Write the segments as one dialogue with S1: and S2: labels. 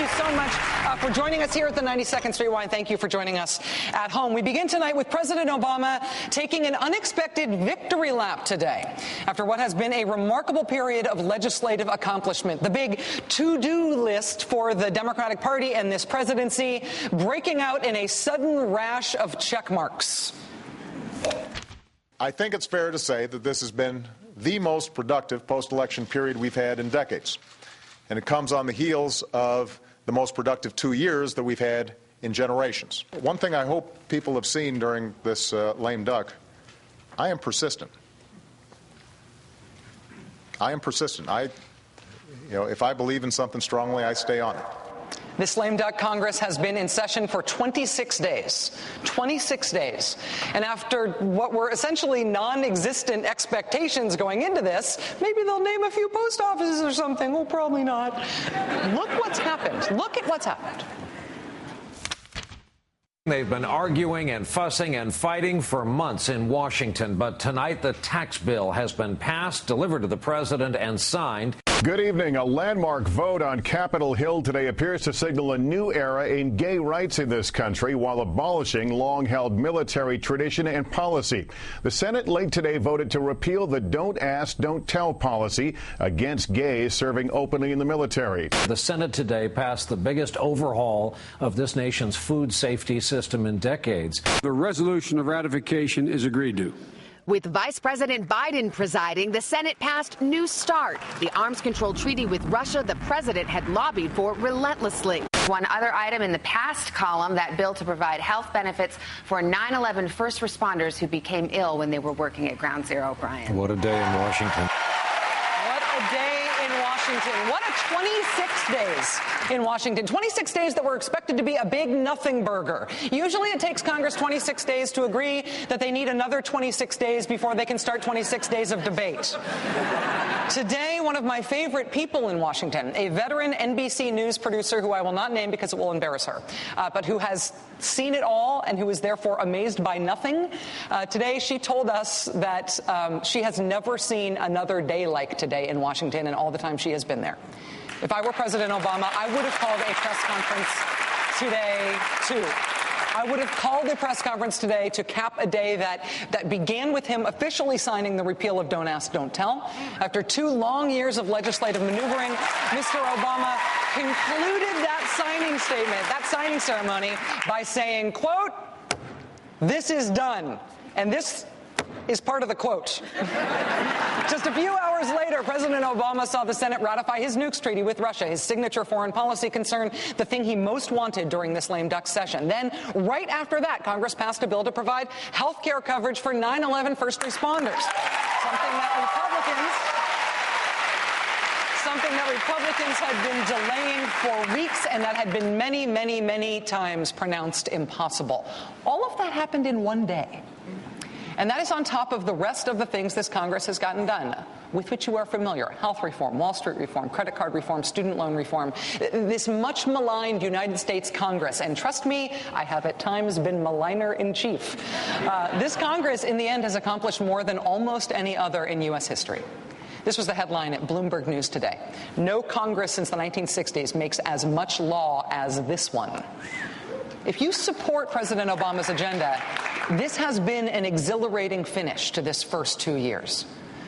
S1: you so much for joining us here at the 92nd Street Rewind. Thank you for joining us at home. We begin tonight with President Obama taking an unexpected victory lap today after what has been a remarkable period of legislative accomplishment. The big to-do list for the Democratic Party and this presidency breaking out in a sudden rash of check marks.
S2: I think it's fair to say that this has been the most productive post-election period we've had in decades. And it comes on the heels of the most productive 2 years that we've had in generations. One thing I hope people have seen during this lame duck, I am persistent. I am persistent. If I believe in something strongly, I stay on it.
S1: This lame duck Congress has been in session for 26 days. 26 days. And after what were essentially non-existent expectations going into this, maybe they'll name a few post offices or something. Well, probably not. Look what's happened. Look at what's happened.
S3: They've been arguing and fussing and fighting for months in Washington, but tonight the tax bill has been passed, delivered to the president, and signed.
S4: Good evening. A landmark vote on Capitol Hill today appears to signal a new era in gay rights in this country while abolishing long-held military tradition and policy. The Senate late today voted to repeal the Don't Ask, Don't Tell policy against gays serving openly in the military.
S3: The Senate today passed the biggest overhaul of this nation's food safety system in decades.
S5: The resolution of ratification is agreed to.
S6: With Vice President Biden presiding, the Senate passed New START, the arms control treaty with Russia the president had lobbied for relentlessly.
S7: One other item in the past column, that bill to provide health benefits for 9/11 first responders who became ill when they were working at Ground Zero, Brian.
S3: What a day in Washington.
S1: What a day in Washington. What a 26 days in Washington. 26 days that were expected to be a big nothing burger. Usually it takes Congress 26 days to agree that they need another 26 days before they can start 26 days of debate. Today, one of my favorite people in Washington, a veteran NBC News producer who I will not name because it will embarrass her, but who has seen it all and who is therefore amazed by nothing. Today, she told us that she has never seen another day like today in Washington in all the time she has been there. If I were President Obama, I would have called a press conference today, too. I would have called a press conference today to cap a day that began with him officially signing the repeal of Don't Ask, Don't Tell. After 2 long years of legislative maneuvering, Mr. Obama concluded that signing statement, that signing ceremony, by saying, quote, "This is done." And this is part of the quote. Just a few hours later, President Obama saw the Senate ratify his nukes treaty with Russia, his signature foreign policy concern, the thing he most wanted during this lame duck session. Then, right after that, Congress passed a bill to provide health care coverage for 9/11 first responders, something that Republicans had been delaying for weeks and that had been many, many, many times pronounced impossible. All of that happened in one day. And that is on top of the rest of the things this Congress has gotten done, with which you are familiar: health reform, Wall Street reform, credit card reform, student loan reform. This much maligned United States Congress, and trust me, I have at times been maligner in chief. This Congress, in the end, has accomplished more than almost any other in U.S. history. This was the headline at Bloomberg News today. No Congress since the 1960s makes as much law as this one. If you support President Obama's agenda, this has been an exhilarating finish to this first 2 years.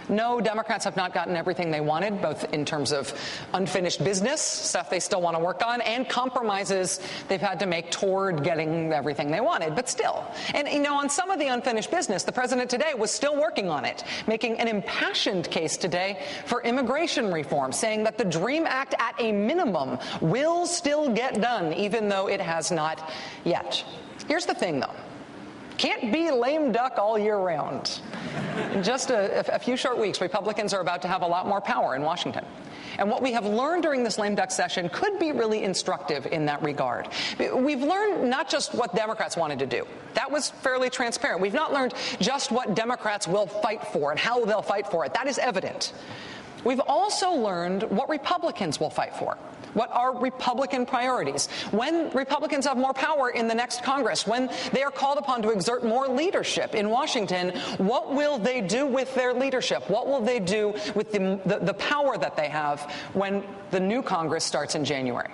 S1: No, Democrats have not gotten everything they wanted, both in terms of unfinished business, stuff they still want to work on, and compromises they've had to make toward getting everything they wanted, but still. And, on some of the unfinished business, the president today was still working on it, making an impassioned case today for immigration reform, saying that the DREAM Act, at a minimum, will still get done, even though it has not yet. Here's the thing, though. Can't be lame duck all year round. In just a few short weeks, Republicans are about to have a lot more power in Washington. And what we have learned during this lame duck session could be really instructive in that regard. We've learned not just what Democrats wanted to do. That was fairly transparent. We've not learned just what Democrats will fight for and how they'll fight for it. That is evident. We've also learned what Republicans will fight for. What are Republican priorities? When Republicans have more power in the next Congress, when they are called upon to exert more leadership in Washington, what will they do with their leadership? What will they do with the power that they have when the new Congress starts in January?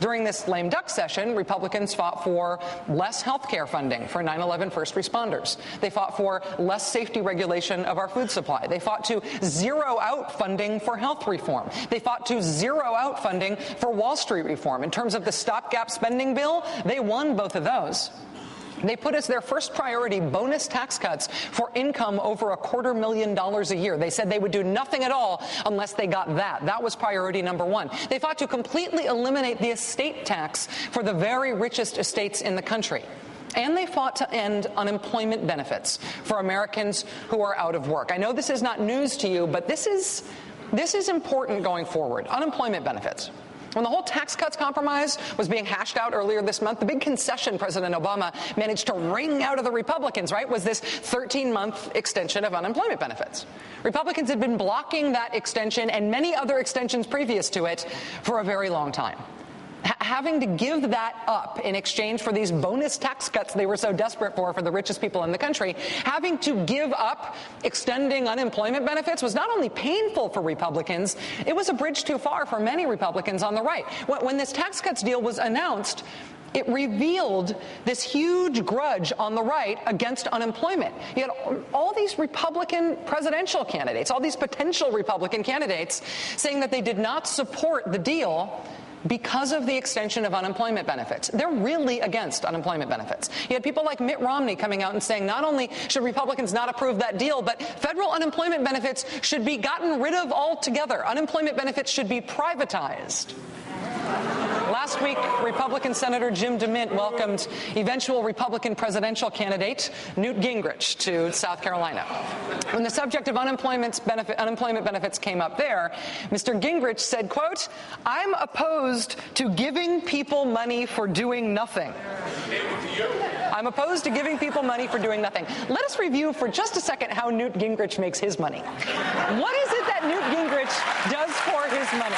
S1: During this lame duck session, Republicans fought for less health care funding for 9/11 first responders. They fought for less safety regulation of our food supply. They fought to zero out funding for health reform. They fought to zero out funding for Wall Street reform. In terms of the stopgap spending bill, they won both of those. They put as their first priority bonus tax cuts for income over $250,000 a year. They said they would do nothing at all unless they got that. That was priority number one. They fought to completely eliminate the estate tax for the very richest estates in the country. And they fought to end unemployment benefits for Americans who are out of work. I know this is not news to you, but this is important going forward. Unemployment benefits. When the whole tax cuts compromise was being hashed out earlier this month, the big concession President Obama managed to wring out of the Republicans, right, was this 13-month extension of unemployment benefits. Republicans had been blocking that extension and many other extensions previous to it for a very long time. Having to give that up in exchange for these bonus tax cuts they were so desperate for the richest people in the country, having to give up extending unemployment benefits was not only painful for Republicans, it was a bridge too far for many Republicans on the right. When this tax cuts deal was announced, it revealed this huge grudge on the right against unemployment. You had all these Republican presidential candidates, all these potential Republican candidates saying that they did not support the deal because of the extension of unemployment benefits. They're really against unemployment benefits. You had people like Mitt Romney coming out and saying not only should Republicans not approve that deal, but federal unemployment benefits should be gotten rid of altogether. Unemployment benefits should be privatized. Last week, Republican Senator Jim DeMint welcomed eventual Republican presidential candidate Newt Gingrich to South Carolina. When the subject of unemployment benefits came up there, Mr. Gingrich said, quote, "I'm opposed to giving people money for doing nothing." I'm opposed to giving people money for doing nothing. Let us review for just a second how Newt Gingrich makes his money. What is it that Newt Gingrich does for his money?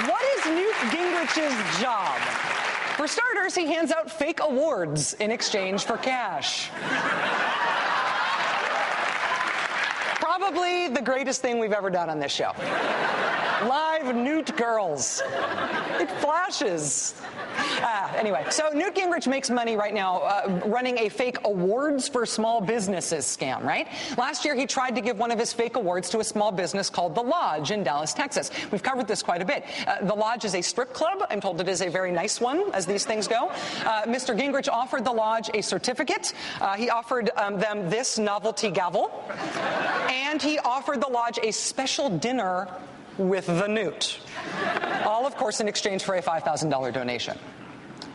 S1: What is Newt Gingrich's job? For starters, he hands out fake awards in exchange for cash. Probably the greatest thing we've ever done on this show. Live Newt girls. It flashes. Anyway, so Newt Gingrich makes money right now running a fake awards for small businesses scam, right? Last year, he tried to give one of his fake awards to a small business called The Lodge in Dallas, Texas. We've covered this quite a bit. The Lodge is a strip club. I'm told it is a very nice one, as these things go. Mr. Gingrich offered The Lodge a certificate. He offered them this novelty gavel. And he offered The Lodge a special dinner with the Newt. All, of course, in exchange for a $5,000 donation.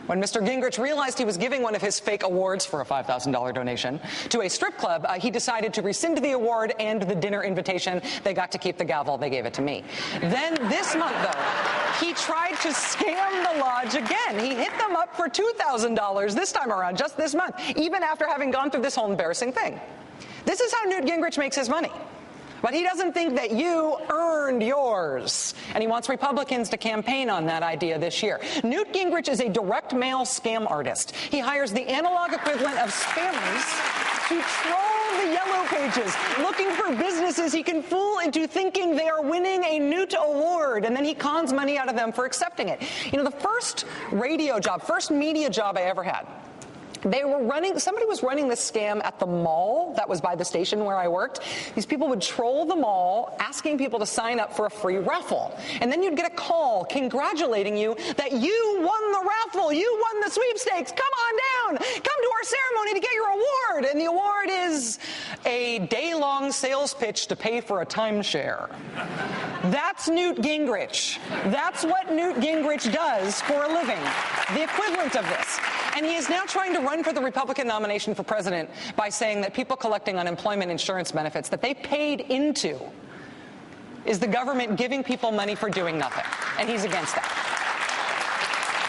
S1: When Mr. Gingrich realized he was giving one of his fake awards for a $5,000 donation to a strip club, he decided to rescind the award and the dinner invitation. They got to keep the gavel. They gave it to me. Then this month, though, he tried to scam the Lodge again. He hit them up for $2,000 this time around, just this month, even after having gone through this whole embarrassing thing. This is how Newt Gingrich makes his money. But he doesn't think that you earned yours. And he wants Republicans to campaign on that idea this year. Newt Gingrich is a direct mail scam artist. He hires the analog equivalent of spammers to troll the yellow pages, looking for businesses he can fool into thinking they are winning a Newt award. And then he cons money out of them for accepting it. You know, the first media job I ever had, somebody was running this scam at the mall that was by the station where I worked. These people would troll the mall, asking people to sign up for a free raffle. And then you'd get a call congratulating you that you won the raffle, you won the sweepstakes, come on down, come to our ceremony to get your award. And the award is a day-long sales pitch to pay for a timeshare. That's Newt Gingrich. That's what Newt Gingrich does for a living, the equivalent of this. And he is now trying to run for the Republican nomination for president by saying that people collecting unemployment insurance benefits that they paid into is the government giving people money for doing nothing. And he's against that.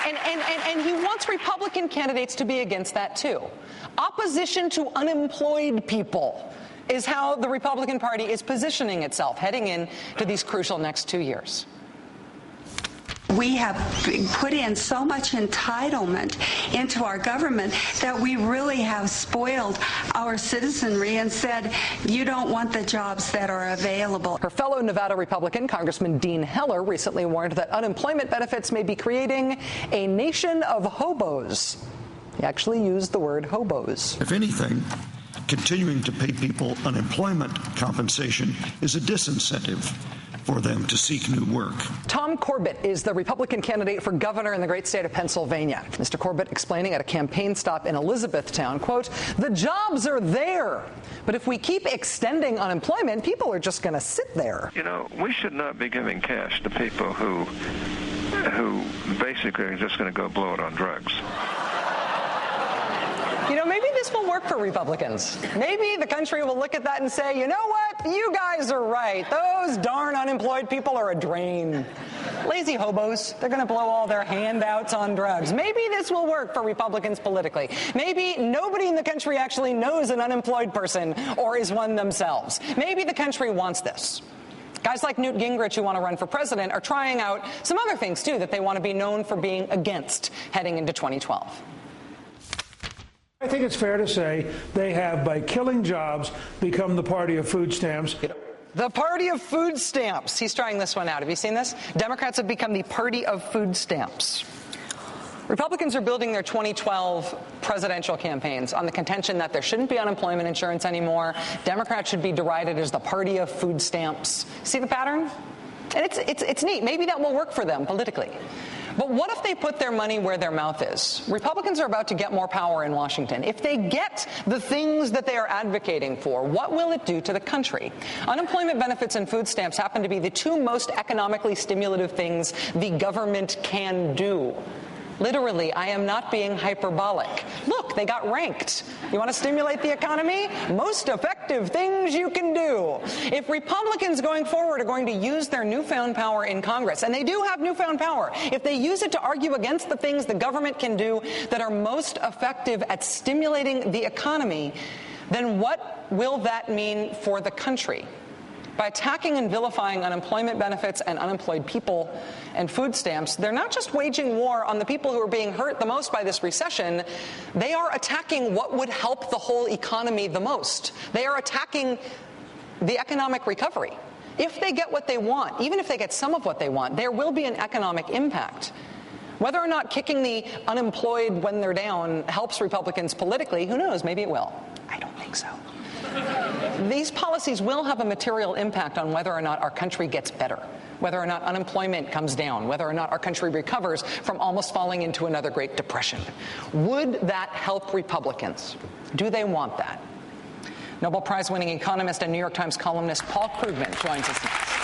S1: And he wants Republican candidates to be against that, too. Opposition to unemployed people is how the Republican Party is positioning itself heading into these crucial next 2 years.
S8: We have put in so much entitlement into our government that we really have spoiled our citizenry and said, you don't want the jobs that are available.
S1: Her fellow Nevada Republican, Congressman Dean Heller, recently warned that unemployment benefits may be creating a nation of hobos. He actually used the word hobos.
S9: If anything, continuing to pay people unemployment compensation is a disincentive for them to seek new work.
S1: Tom Corbett is the Republican candidate for governor in the great state of Pennsylvania. Mr. Corbett explaining at a campaign stop in Elizabethtown, quote, the jobs are there, but if we keep extending unemployment, people are just going to sit there.
S10: You know, we should not be giving cash to people who basically are just going to go blow it on drugs.
S1: You know, maybe this will work for Republicans. Maybe the country will look at that and say, you know what? You guys are right. Those darn unemployed people are a drain. Lazy hobos. They're going to blow all their handouts on drugs. Maybe this will work for Republicans politically. Maybe nobody in the country actually knows an unemployed person or is one themselves. Maybe the country wants this. Guys like Newt Gingrich who want to run for president are trying out some other things, too, that they want to be known for being against heading into 2012.
S11: I think it's fair to say they have, by killing jobs, become the party of food stamps.
S1: The party of food stamps. He's trying this one out. Have you seen this? Democrats have become the party of food stamps. Republicans are building their 2012 presidential campaigns on the contention that there shouldn't be unemployment insurance anymore. Democrats should be derided as the party of food stamps. See the pattern? And it's neat. Maybe that will work for them politically. But what if they put their money where their mouth is? Republicans are about to get more power in Washington. If they get the things that they are advocating for, what will it do to the country? Unemployment benefits and food stamps happen to be the two most economically stimulative things the government can do. Literally, I am not being hyperbolic. Look, they got ranked. You want to stimulate the economy? Most effective things you can do. If Republicans going forward are going to use their newfound power in Congress, and they do have newfound power, if they use it to argue against the things the government can do that are most effective at stimulating the economy, then what will that mean for the country? By attacking and vilifying unemployment benefits and unemployed people and food stamps, they're not just waging war on the people who are being hurt the most by this recession. They are attacking what would help the whole economy the most. They are attacking the economic recovery. If they get what they want, even if they get some of what they want, there will be an economic impact. Whether or not kicking the unemployed when they're down helps Republicans politically, who knows? Maybe it will. I don't think so. These policies will have a material impact on whether or not our country gets better, whether or not unemployment comes down, whether or not our country recovers from almost falling into another Great Depression. Would that help Republicans? Do they want that? Nobel Prize-winning economist and New York Times columnist Paul Krugman joins us next.